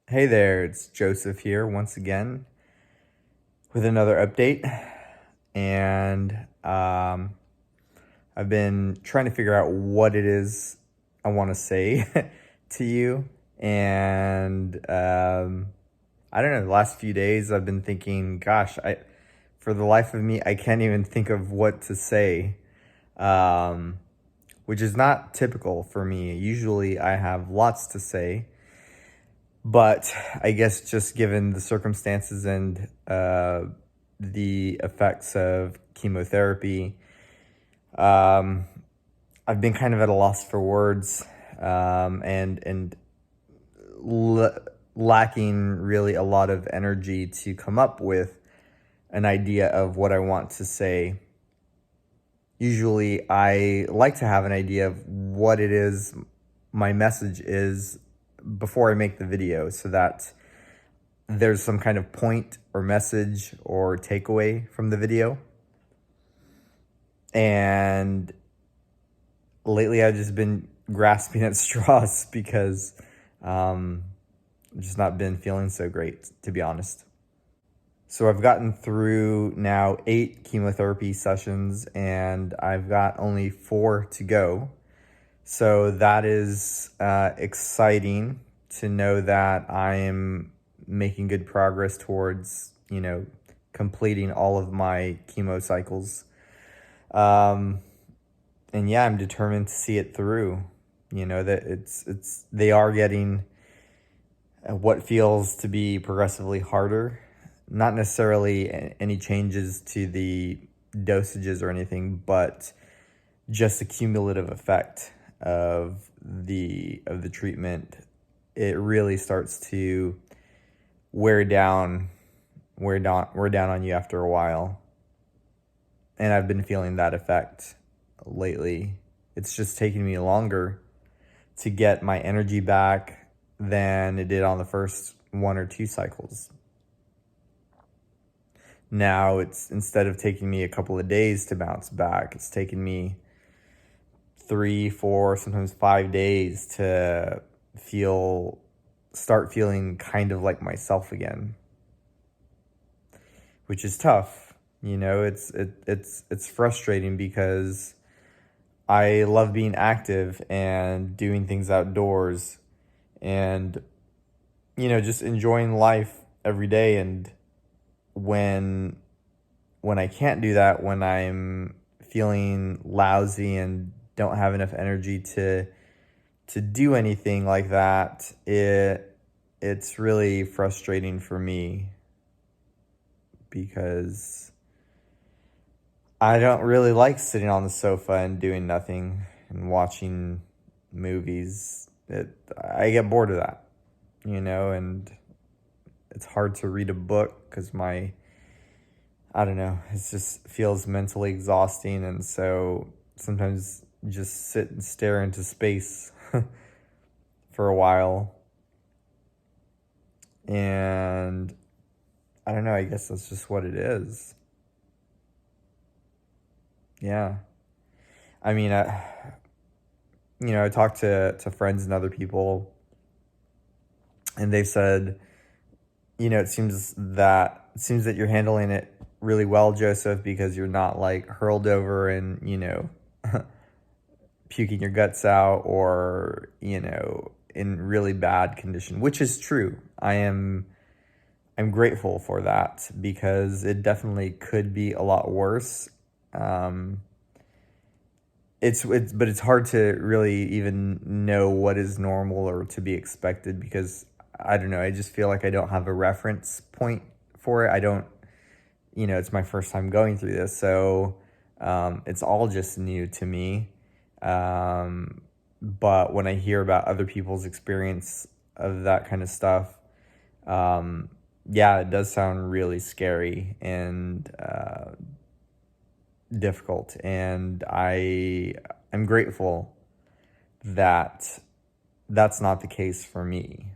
Hey there, it's Joseph here once again with another update. And I've been trying to figure out what it is I want to say to you. And I don't know, the last few days I've been thinking, gosh, for the life of me, I can't even think of what to say, um, which is not typical for me. Usually I have lots to say. But I guess just given the circumstances and the effects of chemotherapy, um, I've been kind of at a loss for words, and lacking really a lot of energy to come up with an idea of what I want to say. Usually, I like to have an idea of what it is my message is before I make the video, so that there's some kind of point or message or takeaway from the video. And lately I've just been grasping at straws because I've just not been feeling so great, to be honest. So I've gotten through now 8 chemotherapy sessions and I've got only 4 to go. So that is exciting to know that I am making good progress towards, completing all of my chemo cycles. And yeah, I'm determined to see it through. That they are getting what feels to be progressively harder. Not necessarily any changes to the dosages or anything, but just the cumulative effect of the treatment. It really starts to wear down on you after a while. And I've been feeling that effect lately. It's just taking me longer to get my energy back than it did on the first 1 or 2 cycles. Now it's, instead of taking me a couple of days to bounce back, it's taken me 3, 4, sometimes 5 days to start feeling kind of like myself again, which is tough. It's frustrating because I love being active and doing things outdoors and just enjoying life every day. And when I can't do that, when I'm feeling lousy and don't have enough energy to do anything like that, it's really frustrating for me because I don't really like sitting on the sofa and doing nothing and watching movies. I get bored of that, and it's hard to read a book because I don't know, it just feels mentally exhausting. And so sometimes just sit and stare into space for a while. And I don't know, I guess that's just what it is. Yeah. I mean, I talked to friends and other people, and they've said, it seems that you're handling it really well, Joseph, because you're not like hurled over and, puking your guts out or, in really bad condition, which is true. I'm grateful for that because it definitely could be a lot worse. Um, but it's hard to really even know what is normal or to be expected because I don't know. I just feel like I don't have a reference point for it. I don't, it's my first time going through this, so it's all just new to me. But when I hear about other people's experience of that kind of stuff, yeah, it does sound really scary and difficult. And I'm grateful that that's not the case for me.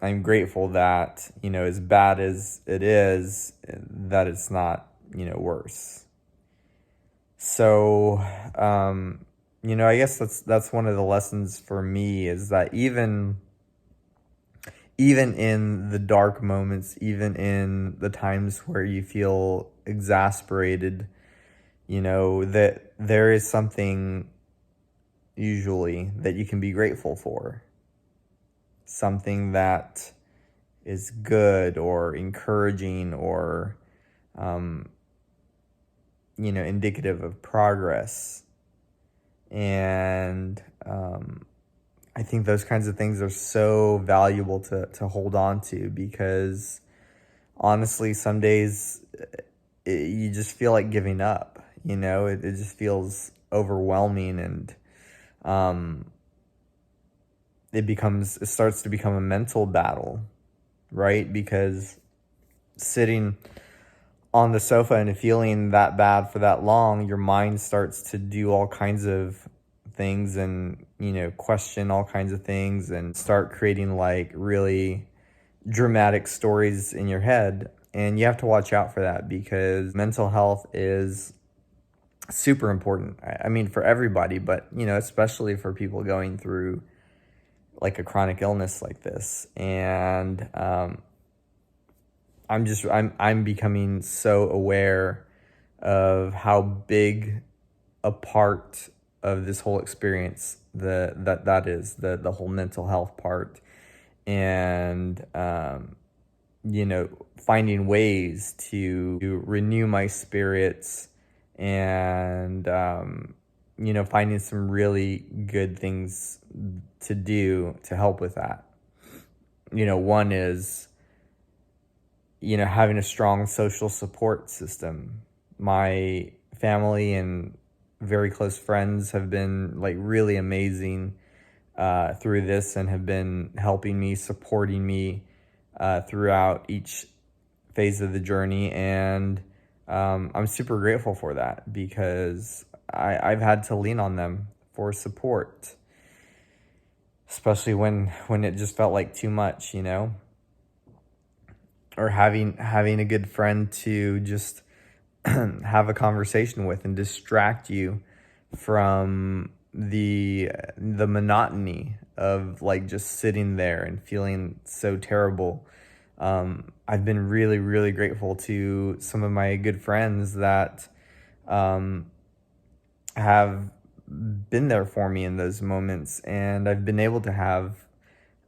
I'm grateful that, as bad as it is, that it's not, worse. So, I guess that's one of the lessons for me, is that even in the dark moments, even in the times where you feel exasperated, that there is something usually that you can be grateful for. Something that is good or encouraging or, um, indicative of progress. And I think those kinds of things are so valuable to hold on to, because honestly, some days you just feel like giving up. It just feels overwhelming, and um, it starts to become a mental battle, right? Because sitting on the sofa and feeling that bad for that long, your mind starts to do all kinds of things, and question all kinds of things, and start creating like really dramatic stories in your head. And you have to watch out for that, because mental health is super important. I mean, for everybody, but especially for people going through like a chronic illness like this. And I'm becoming so aware of how big a part of this whole experience that is the whole mental health part. And finding ways to renew my spirits, and finding some really good things to do to help with that. One is having a strong social support system. My family and very close friends have been like really amazing through this, and have been helping me, supporting me throughout each phase of the journey. And I'm super grateful for that, because I've had to lean on them for support, especially when it just felt like too much, or having a good friend to just have a conversation with and distract you from the monotony of like just sitting there and feeling so terrible. I've been really, really grateful to some of my good friends that um, have been there for me in those moments, and I've been able to have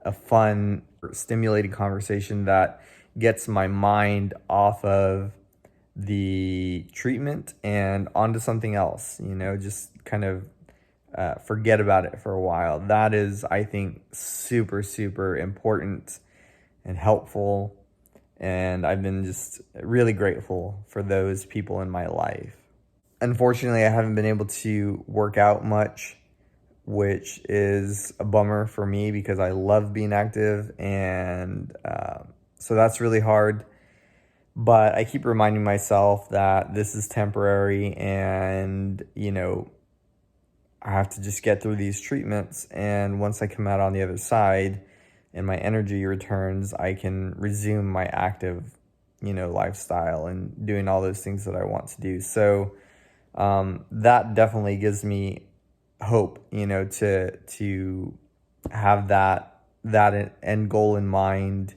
a fun, stimulating conversation that gets my mind off of the treatment and onto something else, just kind of forget about it for a while. That is, I think, super, super important and helpful. And I've been just really grateful for those people in my life. Unfortunately, I haven't been able to work out much, which is a bummer for me, because I love being active. And so that's really hard. But I keep reminding myself that this is temporary, and, I have to just get through these treatments. And once I come out on the other side and my energy returns, I can resume my active, lifestyle and doing all those things that I want to do. So that definitely gives me hope, to have that end goal in mind,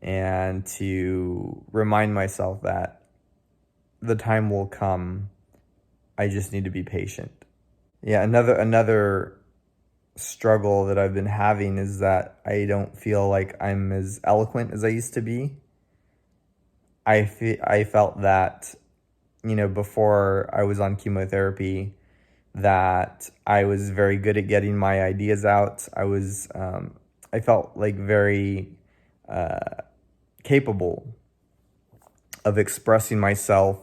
and to remind myself that the time will come. I just need to be patient. Yeah, another struggle that I've been having is that I don't feel like I'm as eloquent as I used to be. I felt that, before I was on chemotherapy, that I was very good at getting my ideas out. I felt like very capable of expressing myself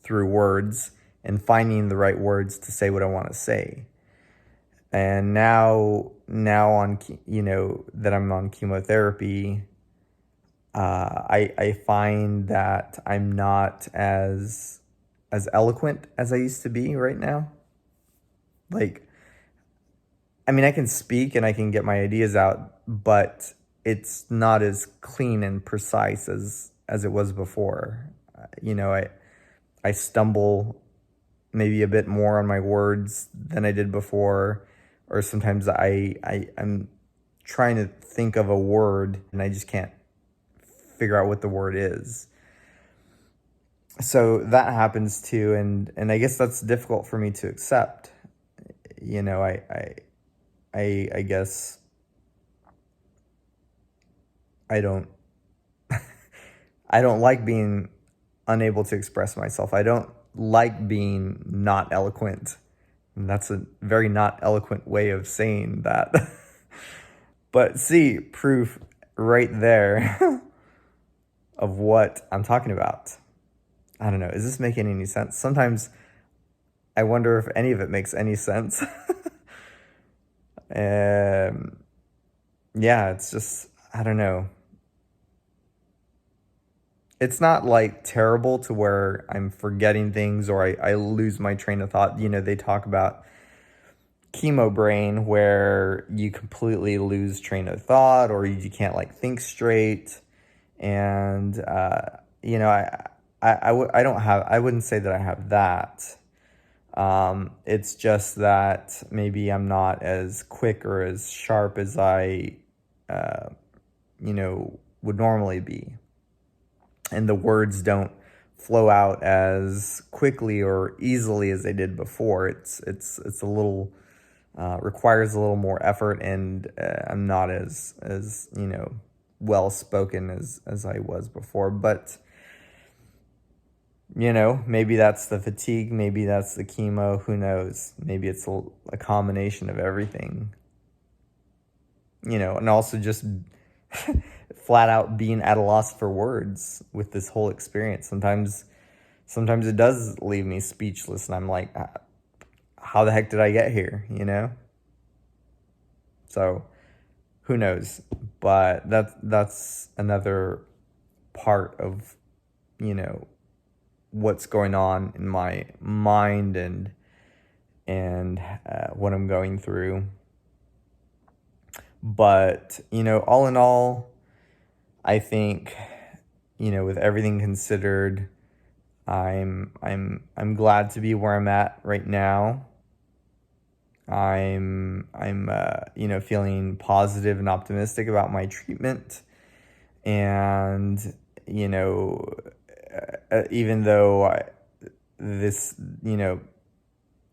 through words and finding the right words to say what I want to say. And now on, that I'm on chemotherapy, I find that I'm not as eloquent as I used to be right now. Like, I mean, I can speak and I can get my ideas out, but it's not as clean and precise as it was before. I stumble maybe a bit more on my words than I did before, or sometimes I'm trying to think of a word and I just can't figure out what the word is. So that happens too, and I guess that's difficult for me to accept. You know, I guess I don't I don't like being unable to express myself. I don't like being not eloquent. And that's a very not eloquent way of saying that. But see, proof right there of what I'm talking about. I don't know. Is this making any sense? Sometimes I wonder if any of it makes any sense. Yeah, it's just, I don't know. It's not like terrible to where I'm forgetting things or I lose my train of thought. You know, they talk about Chemo Brain where you completely lose train of thought or you can't like think straight. And, you know, I don't have, I wouldn't say that I have that. It's just that maybe I'm not as quick or as sharp as I, you know, would normally be. And the words don't flow out as quickly or easily as they did before. It's a little requires a little more effort, and I'm not as you know well spoken as I was before. But you know, maybe that's the fatigue, maybe that's the chemo. Who knows? Maybe it's a combination of everything. You know, and also just flat out being at a loss for words with this whole experience. Sometimes it does leave me speechless, and I'm like, how the heck did I get here? You know? So who knows? But that's another part of, you know, what's going on in my mind and what I'm going through. But, you know, all in all, I think, you know, with everything considered, I'm glad to be where I'm at right now. I'm you know, feeling positive and optimistic about my treatment, and you know, even though this, you know,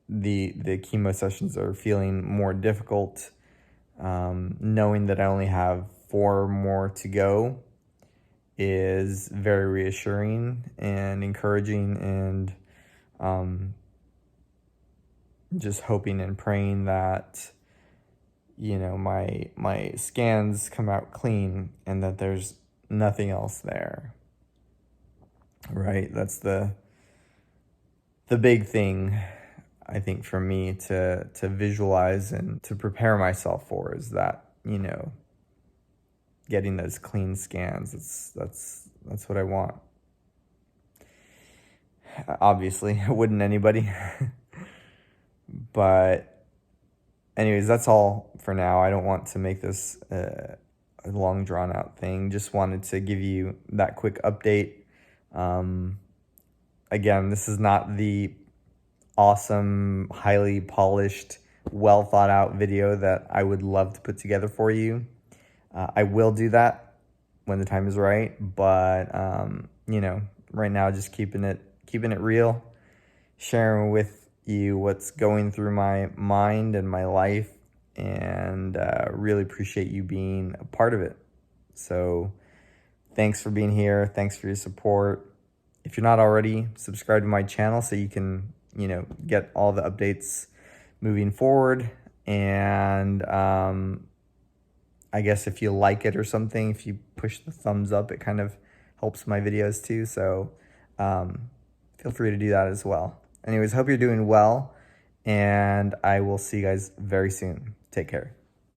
the chemo sessions are feeling more difficult, knowing that I only have 4 more to go is very reassuring and encouraging, and just hoping and praying that, you know, my scans come out clean and that there's nothing else there. Right? That's the big thing, I think, for me to visualize and to prepare myself for, is that, you know, getting those clean scans. That's what I want. Obviously, wouldn't anybody? But anyways, that's all for now. I don't want to make this a long drawn out thing. Just wanted to give you that quick update. Again, this is not the awesome, highly polished, well thought out video that I would love to put together for you. I will do that when the time is right, but you know, right now just keeping it real, sharing with you what's going through my mind and my life, and really appreciate you being a part of it. So thanks for being here. Thanks for your support. If you're not already, subscribe to my channel so you can, you know, get all the updates moving forward. And I guess if you like it or something, if you push the thumbs up, it kind of helps my videos too. So feel free to do that as well. Anyways, hope you're doing well, and I will see you guys very soon. Take care.